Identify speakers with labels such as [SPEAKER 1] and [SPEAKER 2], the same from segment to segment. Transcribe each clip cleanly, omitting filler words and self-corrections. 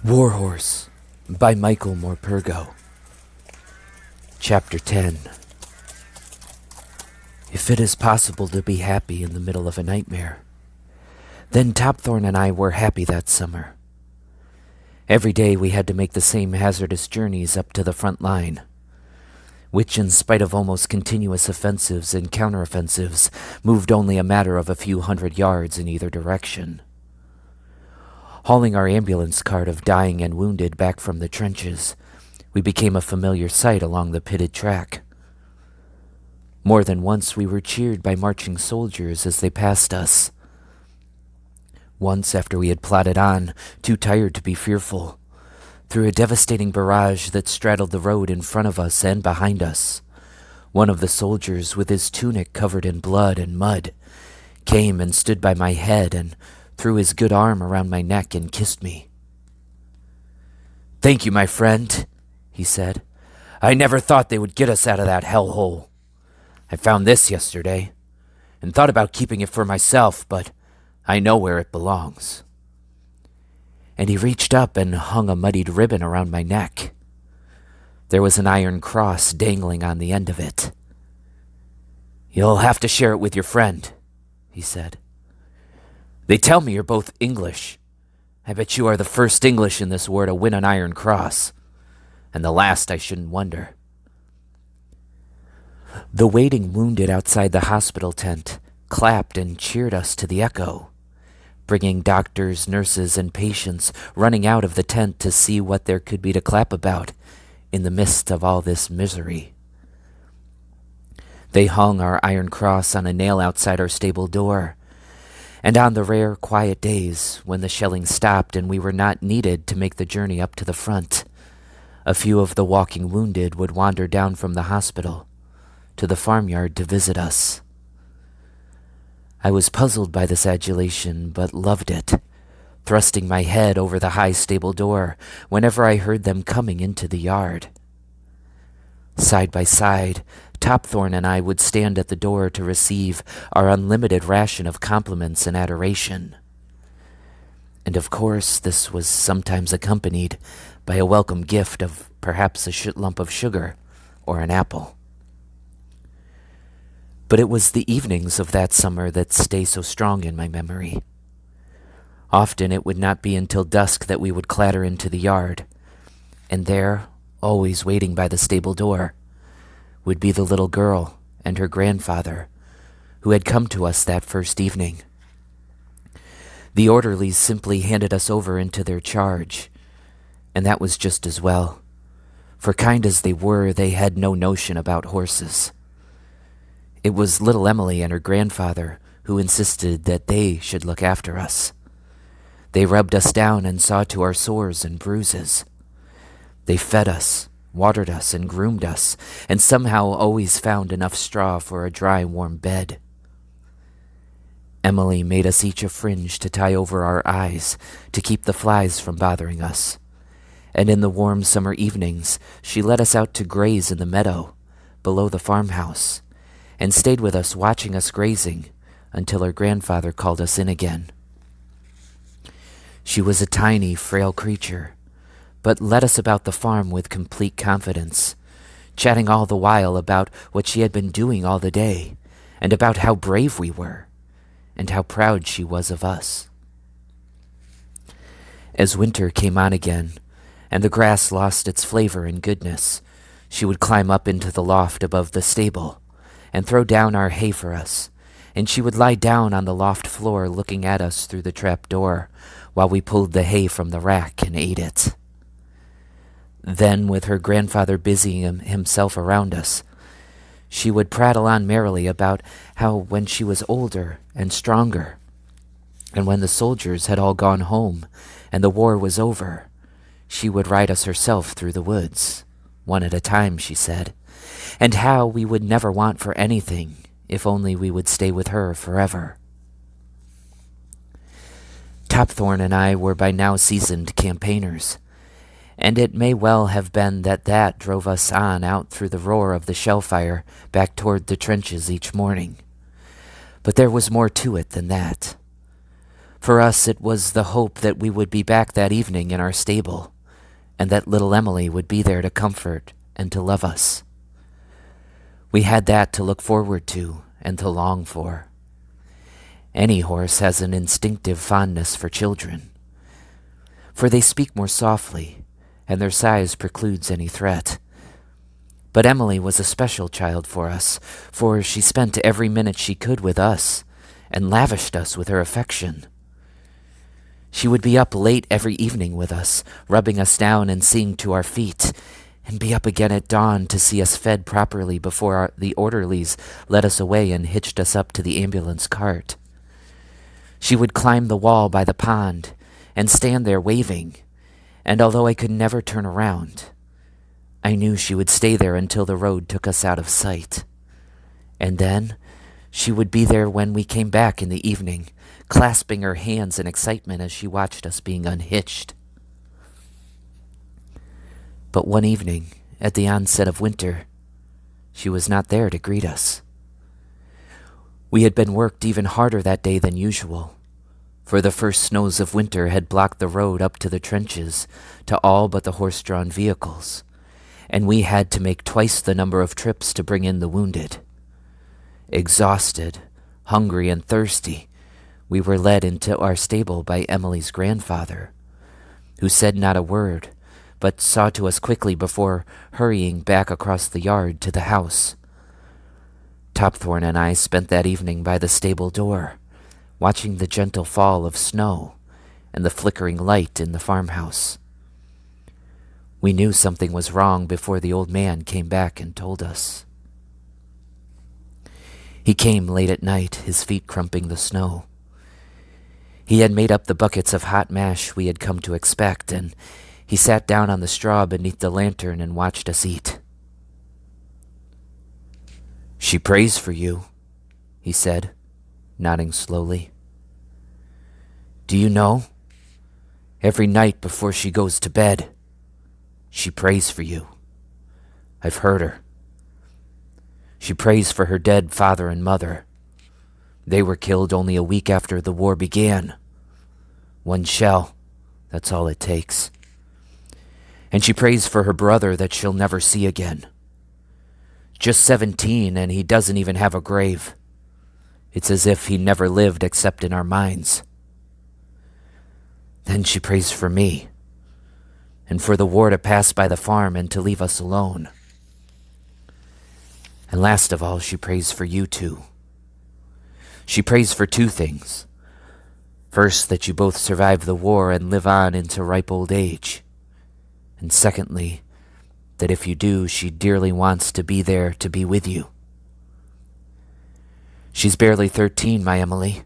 [SPEAKER 1] Warhorse by Michael Morpurgo. Chapter 10. If it is possible to be happy in the middle of a nightmare, then Topthorn and I were happy that summer. Every day we had to make the same hazardous journeys up to the front line, which, in spite of almost continuous offensives and counteroffensives, moved only a matter of a few hundred yards in either direction. Hauling our ambulance cart of dying and wounded back from the trenches, we became a familiar sight along the pitted track. More than once we were cheered by marching soldiers as they passed us. Once, after we had plodded on, too tired to be fearful, through a devastating barrage that straddled the road in front of us and behind us, one of the soldiers, with his tunic covered in blood and mud, came and stood by my head and threw his good arm around my neck and kissed me. "Thank you, my friend," he said. "I never thought they would get us out of that hellhole. I found this yesterday, and thought about keeping it for myself, but I know where it belongs." And he reached up and hung a muddied ribbon around my neck. There was an iron cross dangling on the end of it. "You'll have to share it with your friend," he said. "They tell me you're both English. I bet you are the first English in this war to win an Iron Cross. And the last, I shouldn't wonder." The waiting wounded outside the hospital tent clapped and cheered us to the echo, bringing doctors, nurses, and patients running out of the tent to see what there could be to clap about in the midst of all this misery. They hung our Iron Cross on a nail outside our stable door, and on the rare, quiet days when the shelling stopped and we were not needed to make the journey up to the front, a few of the walking wounded would wander down from the hospital to the farmyard to visit us. I was puzzled by this adulation, but loved it, thrusting my head over the high stable door whenever I heard them coming into the yard. Side by side, Topthorn and I would stand at the door to receive our unlimited ration of compliments and adoration. And of course, this was sometimes accompanied by a welcome gift of perhaps a lump of sugar or an apple. But it was the evenings of that summer that stay so strong in my memory. Often it would not be until dusk that we would clatter into the yard, and there, always waiting by the stable door, would be the little girl and her grandfather, who had come to us that first evening. The orderlies simply handed us over into their charge, and that was just as well, for kind as they were, they had no notion about horses. It was little Emily and her grandfather who insisted that they should look after us. They rubbed us down and saw to our sores and bruises. They fed us, watered us, and groomed us, and somehow always found enough straw for a dry, warm bed. Emily made us each a fringe to tie over our eyes to keep the flies from bothering us, and in the warm summer evenings she let us out to graze in the meadow below the farmhouse, and stayed with us watching us grazing until her grandfather called us in again. She was a tiny, frail creature, but led us about the farm with complete confidence, chatting all the while about what she had been doing all the day, and about how brave we were, and how proud she was of us. As winter came on again, and the grass lost its flavor and goodness, she would climb up into the loft above the stable, and throw down our hay for us, and she would lie down on the loft floor looking at us through the trap door, while we pulled the hay from the rack and ate it. Then, with her grandfather busying himself around us, she would prattle on merrily about how when she was older and stronger, and when the soldiers had all gone home and the war was over, she would ride us herself through the woods, one at a time, she said, and how we would never want for anything if only we would stay with her forever. Topthorn and I were by now seasoned campaigners, and it may well have been that drove us on out through the roar of the shell fire back toward the trenches each morning. But there was more to it than that. For us, it was the hope that we would be back that evening in our stable, and that little Emily would be there to comfort and to love us. We had that to look forward to and to long for. Any horse has an instinctive fondness for children, for they speak more softly, and their size precludes any threat. But Emily was a special child for us, for she spent every minute she could with us, and lavished us with her affection. She would be up late every evening with us, rubbing us down and seeing to our feet, and be up again at dawn to see us fed properly before the orderlies led us away and hitched us up to the ambulance cart. She would climb the wall by the pond and stand there waving, and although I could never turn around, I knew she would stay there until the road took us out of sight. And then she would be there when we came back in the evening, clasping her hands in excitement as she watched us being unhitched. But one evening, at the onset of winter, she was not there to greet us. We had been worked even harder that day than usual, for the first snows of winter had blocked the road up to the trenches to all but the horse-drawn vehicles, and we had to make twice the number of trips to bring in the wounded. Exhausted, hungry, and thirsty, we were led into our stable by Emily's grandfather, who said not a word, but saw to us quickly before hurrying back across the yard to the house. Topthorn and I spent that evening by the stable door, watching the gentle fall of snow and the flickering light in the farmhouse. We knew something was wrong before the old man came back and told us. He came late at night, his feet crumping the snow. He had made up the buckets of hot mash we had come to expect, and he sat down on the straw beneath the lantern and watched us eat. "She prays for you," he said, nodding slowly. "Do you know? Every night before she goes to bed, she prays for you. I've heard her. She prays for her dead father and mother. They were killed only a week after the war began. One shell, that's all it takes. And she prays for her brother that she'll never see again. Just 17, and he doesn't even have a grave. It's as if he never lived except in our minds. Then she prays for me, and for the war to pass by the farm and to leave us alone. And last of all, she prays for you two. She prays for two things. First, that you both survive the war and live on into ripe old age. And secondly, that if you do, she dearly wants to be there to be with you. She's barely 13, my Emily,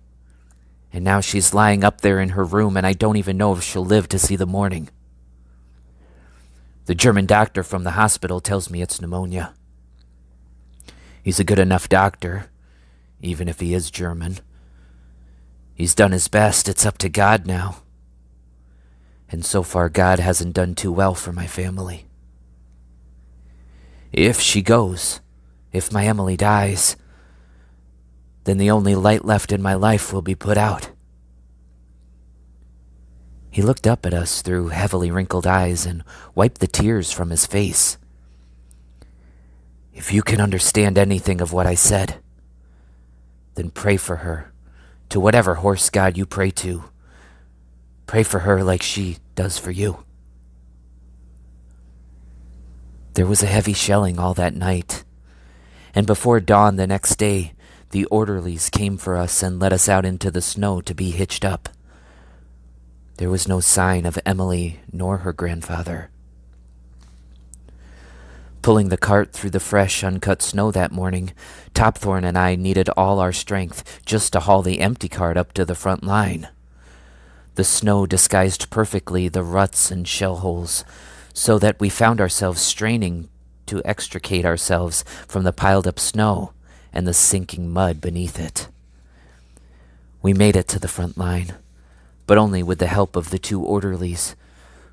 [SPEAKER 1] and now she's lying up there in her room, and I don't even know if she'll live to see the morning. The German doctor from the hospital tells me it's pneumonia. He's a good enough doctor, even if he is German. He's done his best. It's up to God now. And so far, God hasn't done too well for my family. If she goes, if my Emily dies, then the only light left in my life will be put out. He looked up at us through heavily wrinkled eyes and wiped the tears from his face. If you can understand anything of what I said, then pray for her, to whatever horse god you pray to. Pray for her like she does for you. There was a heavy shelling all that night, and before dawn the next day, the orderlies came for us and led us out into the snow to be hitched up. There was no sign of Emily nor her grandfather. Pulling the cart through the fresh, uncut snow that morning, Topthorn and I needed all our strength just to haul the empty cart up to the front line. The snow disguised perfectly the ruts and shell holes, so that we found ourselves straining to extricate ourselves from the piled-up snow and the sinking mud beneath it. We made it to the front line, but only with the help of the two orderlies,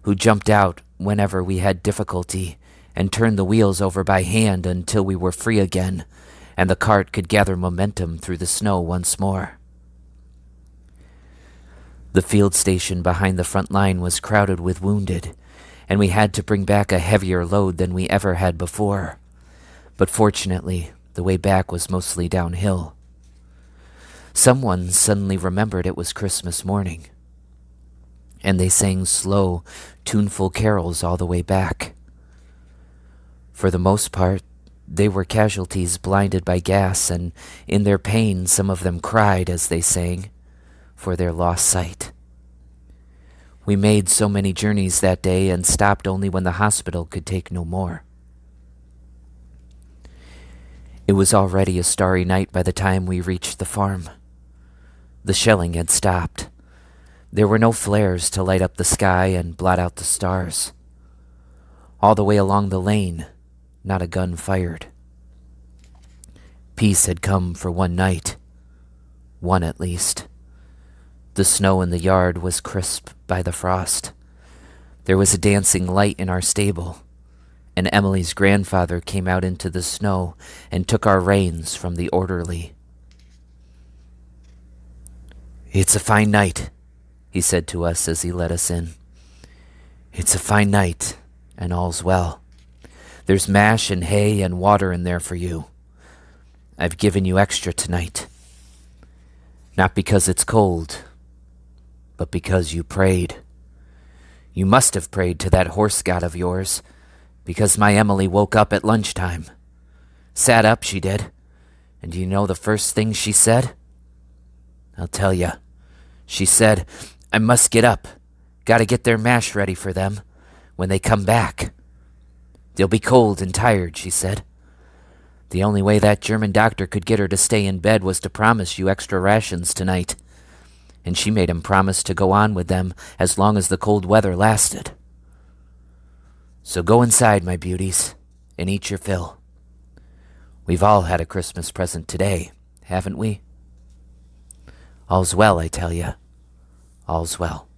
[SPEAKER 1] who jumped out whenever we had difficulty and turned the wheels over by hand until we were free again and the cart could gather momentum through the snow once more. The field station behind the front line was crowded with wounded, and we had to bring back a heavier load than we ever had before. But fortunately, the way back was mostly downhill. Someone suddenly remembered it was Christmas morning, and they sang slow, tuneful carols all the way back. For the most part, they were casualties blinded by gas, and in their pain some of them cried as they sang, for their lost sight. We made so many journeys that day and stopped only when the hospital could take no more. It was already a starry night by the time we reached the farm. The shelling had stopped. There were no flares to light up the sky and blot out the stars. All the way along the lane, not a gun fired. Peace had come for one night. One at least. The snow in the yard was crisp by the frost. There was a dancing light in our stable, and Emily's grandfather came out into the snow and took our reins from the orderly. "It's a fine night," he said to us as he let us in. "It's a fine night, and all's well. There's mash and hay and water in there for you. I've given you extra tonight. Not because it's cold, but because you prayed. You must have prayed to that horse god of yours, because my Emily woke up at lunchtime. Sat up, she did. And do you know the first thing she said? I'll tell you. She said, 'I must get up. Gotta get their mash ready for them when they come back. They'll be cold and tired,' she said. The only way that German doctor could get her to stay in bed was to promise you extra rations tonight. And she made him promise to go on with them as long as the cold weather lasted. So go inside, my beauties, and eat your fill. We've all had a Christmas present today, haven't we? All's well, I tell you. All's well."